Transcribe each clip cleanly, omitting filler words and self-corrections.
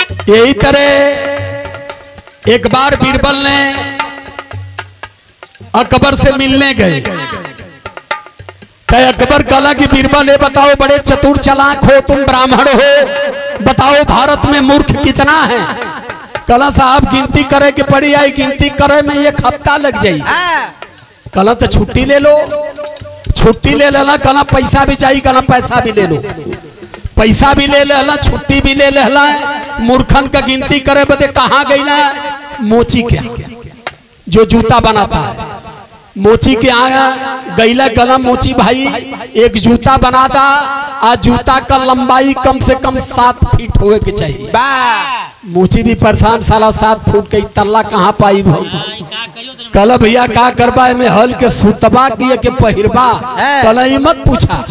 यही तरह एक बार बीरबल ने अकबर से मिलने गए। अकबर कहला कि बीरबल ये बताओ, बड़े चतुर चालाक हो तुम, ब्राह्मण हो, बताओ भारत में मूर्ख कितना है? कहला साहब गिनती करे के पड़ी आई, गिनती करे में 1 हफ्ता लग जाये। कहला तो छुट्टी ले लो। छुट्टी ले लेला। कहला पैसा भी चाहिए? कहला पैसा भी ले लो। पैसा भी ले लेला, छुट्टी भी ले लेला। मूर्खन का गिनती करे बदे कहाँ गई ना? मोची के जो जूता बनाता है, मोची के आया गईला। कहला मोची भाई एक जूता बना दा, आज जूता का लंबाई कम से कम 7 फीट होवे के चाहिए। मोची भी परेशान, साला 7 फुट के तल्ला कहाँ पाई भाऊ। कहला भैया का करबा में हल के सुतबा किए के पहिरबा? कहला ये मत पूछा,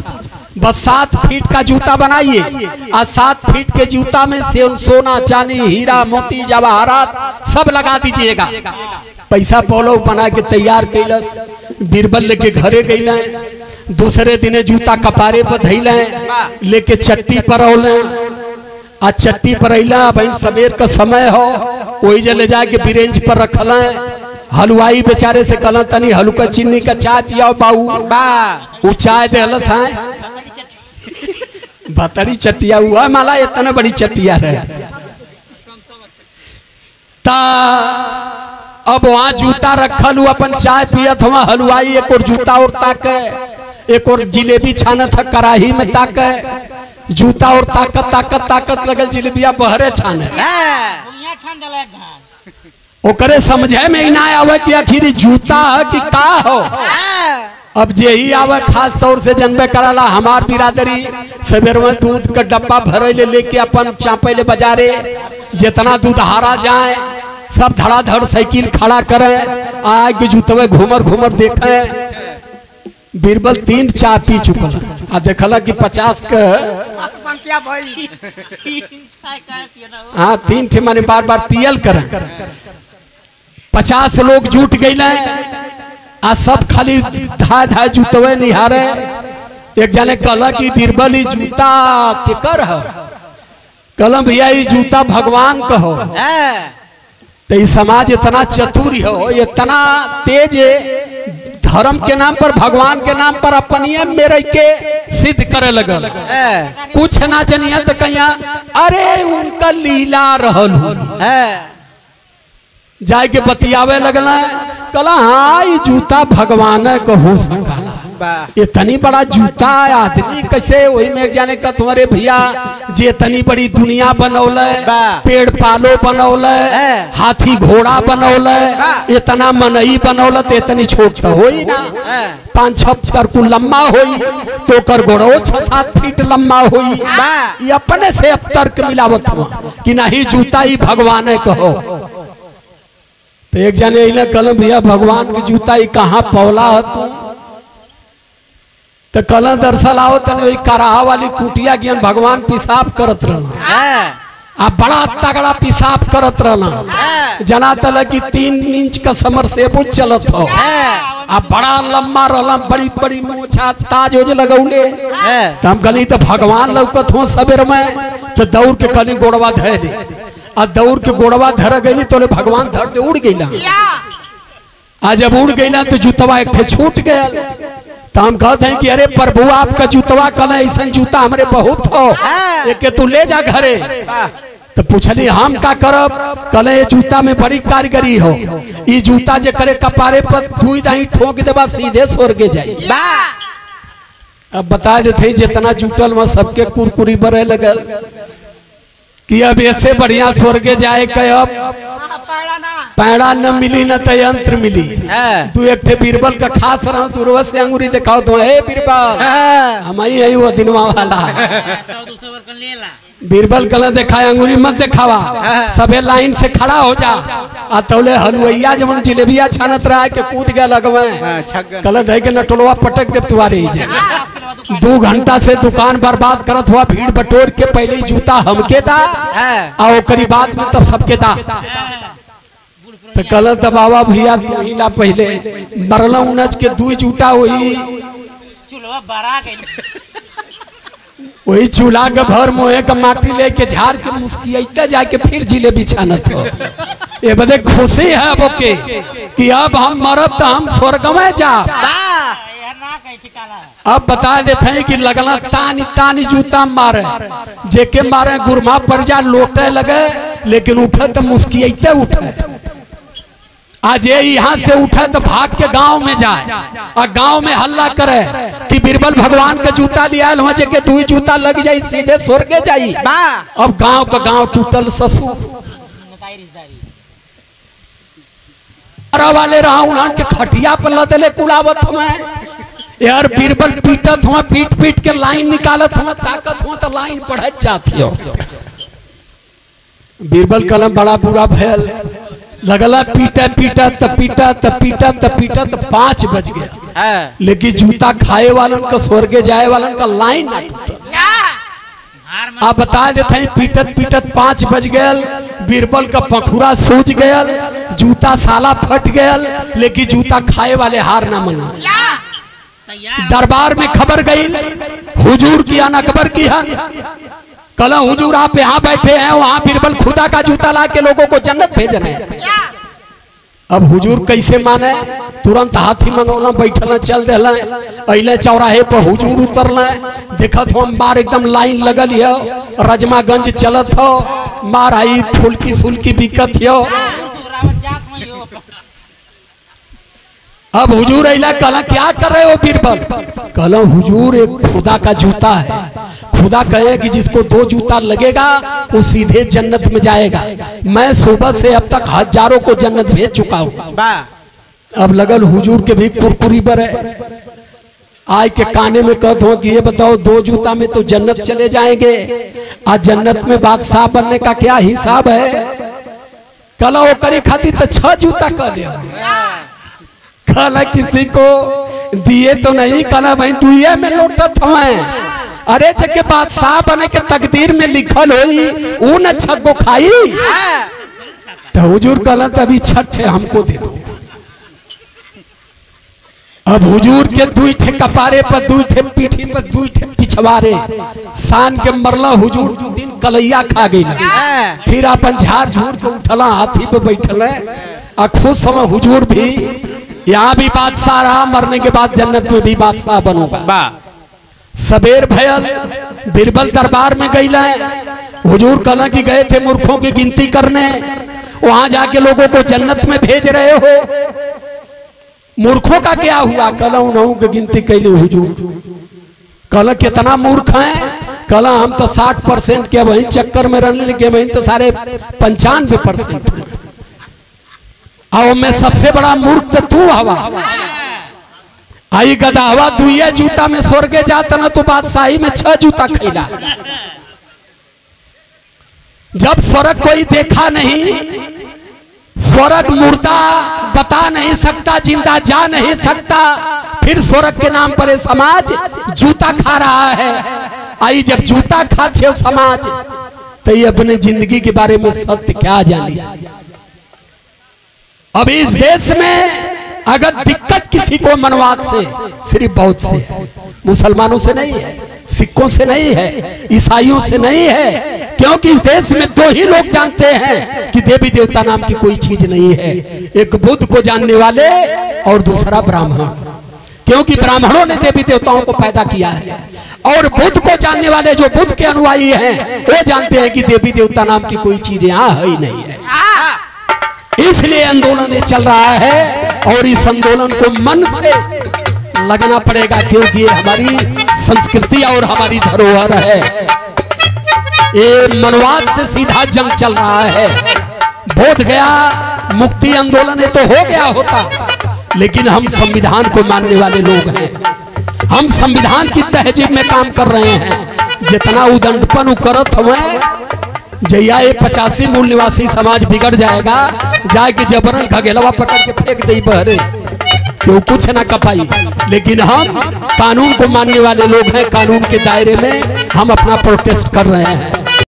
बस 7 फीट का जूता बनाइए। आज 7 फीट के जूता में से सोना चांदी हीरा मोती जवाहरात सब लगा दीजिएगा। पैसा पौलो बना के तैयार कैलस। बीरबल लेके घरे गईले। दूसरे दिने जूता कपारे पर धैले, लेके चट्टी पर औले। आज चट्टी पर अला, बहन सवेर का समय हो, वही जले जाके बिरेंज पर रखल। हलवाई बेचारे से कहला तनी हल्का चीनी का चाय पियाओ बाऊ। वो चाय देलस है, बतरी चट्टिया हुआ माला, इतना बड़ी चट्टिया रहे। ता अब वहाँ जूता रखल हुआ, अपन चाय पियत हुआ। हलवाई एक और जूता और ताके, एक और जिलेबी छानत है कढ़ाई में ताके। जूता और ताकत ताकत ताकत लगल, जिलेबिया बहरे छाने। ओकरे समझे में ही ना आवे कि आखिर जूता है कि का हो। अब जे ही आवे खास तौर से जनबे कराला, हमार बिरादरी सवेर में दूध का डब्बा भरे लेके अपन चापे ले बाजारे। जितना दूध हारा जाए सब धड़ाधड़ साइकिल खड़ा करे, आगे जूतवे घूमर घूमर देखे। बीरबल 3 चाय पी चुकल। आ देखला कि 50 का हाँ 3 ठे माने बार बार पियल करे। 50 लोग जुट गए। आ सब खाली धाय धाय जूतवे निहारे। एक जने कहला कि बीरबल जूता केकर है? कहला भैया ये जूता भगवान का हो। तो ये समाज इतना चतुर हो, इतना तेज, धर्म के नाम पर भगवान के नाम पर अपनिए मेरे के सिद्ध करे लगल। कुछ ना जनिया तो कहिया अरे उनका लीला रहल जाए के बतियावे लगल। कहला हाँ ये जूता भगवान को हो सकला। इतनी बड़ा जूता आदमी कैसे? वही में जाने का तुम्हारे भैया जे इतनी बड़ी दुनिया बनौले, पेड़ पालो बनौले, हाथी घोड़ा बनौले, इतना मनई बनौले, तो इतनी छोट तो हो ही ना। 5-6 को लम्बा होई तो कर गोड़ो 6-7 फीट लम्बा होई। ये अपने से अब तर्क मिलावत हुआ कि नहीं जूता ही भगवान कहो। तो एक जने कहल भैया भगवान की जूता ही कहाँ पौला है तू? तो कल दरअसल आओ तने वही कराहा वाली कुटिया ज्ञान भगवान पिसाब करत रहना। आ बड़ा तगड़ा पिसाब करत रहना। जना तल की 3 इंच का समर से बुझ चलत हो। आ बड़ा लम्बा रहला, बड़ी बड़ी मोछा ताज हो लगौले। तो हम कहली तो भगवान लौकत हो सवेर में। तो दौड़ के कहली गोड़वा धरे। आ दौड़ के गोड़वा धर गई तो भगवान धर दे उड़ गईला। आ जब उड़ गईला तो जूतवा एक ठे छूट गया। तो हम कहते हैं कि अरे प्रभु आपका जूतवा कल ऐसा जूता हमारे बहुत हो, एक तू ले जा घरे। तो पूछली हम का करब? कल ये जूता में बड़ी कारीगरी हो। ये जूता जे करे कपारे पर दुई दाई ठोक देबा सीधे स्वर्गे जाई। अब बता देते जितना जूटल में सबके कुरकुरी बरे लगल कि अब ऐसे बढ़िया स्वर्गे जाए के अब पैड़ा न मिली न तो यंत्र मिली। तू एक थे बीरबल का खास रहा, दूरवा से अंगूरी दिखाओ तो हे बीरबल हम ही है वो दिनवा वाला। बीरबल कल दिखाए अंगूरी मत दिखावा, सबे लाइन से खड़ा हो जा। आ तौले हलवैया जब जिलेबिया छानत रहा के कूद गया लगवे। कल दे के नटोलवा पटक दे तुआरे। 2 घंटा से दुकान बर्बाद करत हुआ, भीड़ बटोर के पहले जूता हमके दा और ओकरी बाद में तब सबके दा। तो कल तो बाबा भैया तू ही ला पहले मरला उनज के 2 जूटा हुई वही चूल्हा के भर मोहे का माटी लेके झाड़ के मुस्कियाते जाके फिर जिलेबी छानत हो। ये बदे खुशी है अब के कि अब हम मरब तो हम स्वर्ग में जा। अब बता देते हैं कि लगना तानी तानी जूता मारे, जेके मारे गुरमा पर जा लोटे लगे, लेकिन उठे तो मुस्कियाते उठे। आज ये यहाँ से उठे तो भाग के गांव में जाए और गांव में हल्ला करे कि बीरबल भगवान का जूता लिया हो, जेके तू ही जूता लग जाई सीधे स्वर्ग जाई। अब गांव का गांव टूटल ससुर वाले रहा के खटिया पर लदले कुलावत हमें यार। बीरबल पीटत हुआ, पीट पीट के लाइन निकालत हुआ, ताकत हुआ तो लाइन बढ़त जाती हो। बीरबल कलम बड़ा बुरा भयल, लगला पीटा पीटा त पीटा त पीटा त पीटा त 5 बज गया, लेकिन जूता खाए वालन का स्वर्गे जाए वालन का लाइन ना टूटा। आप बता देते हैं पीटत पीटत 5 बज गया, बीरबल का पखुरा सूज गया, जूता साला फट गया, लेकिन जूता खाए वाले हार ना मना। दरबार में खबर गई, हुजूर की अन अकबर की हन, कल हुजूर आप यहाँ बैठे हैं, वहां बीरबल खुदा का जूता ला के लोगों को जन्नत भेज रहे हैं। अब हुजूर कैसे माने, तुरंत हाथी मंगौला, बैठल चल दिल, अले चौराहे पर हुजूर उतरल, देखत हो बार एकदम लाइन लगल है, रजमागंज चलत हो, मार आई फुलकी सुलकी बिकत हो। अब हुजूर अला कहला क्या कर रहे हो बीरबल, कहला हुजूर एक खुदा का जूता है, खुदा कहे कि जिसको 2 जूता लगेगा वो सीधे जन्नत में जाएगा। मैं सुबह से अब तक हजारों को जन्नत भेज चुका हूँ। अब लगल हुजूर के भी कुरकुरी पर है, आय के काने में कहते हो कि ये बताओ 2 जूता में तो जन्नत चले जाएंगे, आज जन्नत में बादशाह बनने का क्या हिसाब है। कहला वो करे खातिर तो 6 जूता कर ले। कहला किसी को दिए तो नहीं, कहला भाई दुनिया में लौटत हमें, अरे जब बादशाह बने के तकदीर में लिखल होई वो न छगो खाई। तो हुजूर कहला तभी छठ हमको दे दो। अब हुजूर के 2 ठे कपारे पर, 2 ठे पीठी पर, 2 ठे पिछवारे सान के मरला। हुजूर 2 दिन कलैया खा गई, फिर अपन झाड़ झूर के उठला, हाथी पे बैठल, खुद समय हुजूर भी यहाँ भी बादशाह रहा, मरने के बाद जन्नत में भी बादशाह बनूंगा। सबेर भयल, बीरबल दरबार में गई, हुजूर कहला कि गए थे मूर्खों की गिनती करने, वहां जाके लोगों को जन्नत में भेज रहे हो, मूर्खों का क्या हुआ। कहला उन्हों की गिनती कैली हुजूर। कहला कितना मूर्ख हैं, कहला हम तो 60% के वही चक्कर में रहने के, वही तो सारे 95%। और मैं सबसे बड़ा मूर्ख तो तू हवा, आई गदा हवा, 2 जूता में स्वर्गे जाता ना तो बादशाही में 6 जूता खैला। जब स्वर्ग कोई देखा नहीं, स्वर्ग मुर्दा बता नहीं सकता, जिंदा जा नहीं सकता, फिर स्वर्ग के नाम पर समाज जूता खा रहा है। आई जब जूता खाते हो समाज, तो ये अपने जिंदगी के बारे में सत्य क्या जानी। अब इस देश में अगर दिक्कत किसी को मनवाद से, सिर्फ बौद्ध से है, मुसलमानों से नहीं है, सिखों से नहीं है, ईसाइयों से नहीं है, क्योंकि इस देश में 2 ही लोग जानते हैं कि देवी देवता नाम की कोई चीज नहीं है, एक बुद्ध को जानने वाले और दूसरा ब्राह्मण, क्योंकि ब्राह्मणों ने देवी देवताओं को पैदा किया है, और बुद्ध को जानने वाले जो बुद्ध के अनुयायी हैं वो जानते हैं कि देवी देवता नाम की कोई चीज यहाँ है ही नहीं है। इसलिए आंदोलन ये चल रहा है, और इस आंदोलन को मन से लगना पड़ेगा, क्योंकि ये हमारी संस्कृति और हमारी धरोहर है। ये मनवाद से सीधा जंग चल रहा है। बोध गया मुक्ति आंदोलन है तो हो गया होता, लेकिन हम संविधान को मानने वाले लोग हैं, हम संविधान की तहजीब में काम कर रहे हैं। जितना उदंडपन करत हमें, जैया ये 85 मूल निवासी समाज बिगड़ जाएगा, जाके जबरन घगेलवा पकड़ के फेंक दे बहरे, तो कुछ ना कपाई। लेकिन हम कानून को मानने वाले लोग हैं, कानून के दायरे में हम अपना प्रोटेस्ट कर रहे हैं।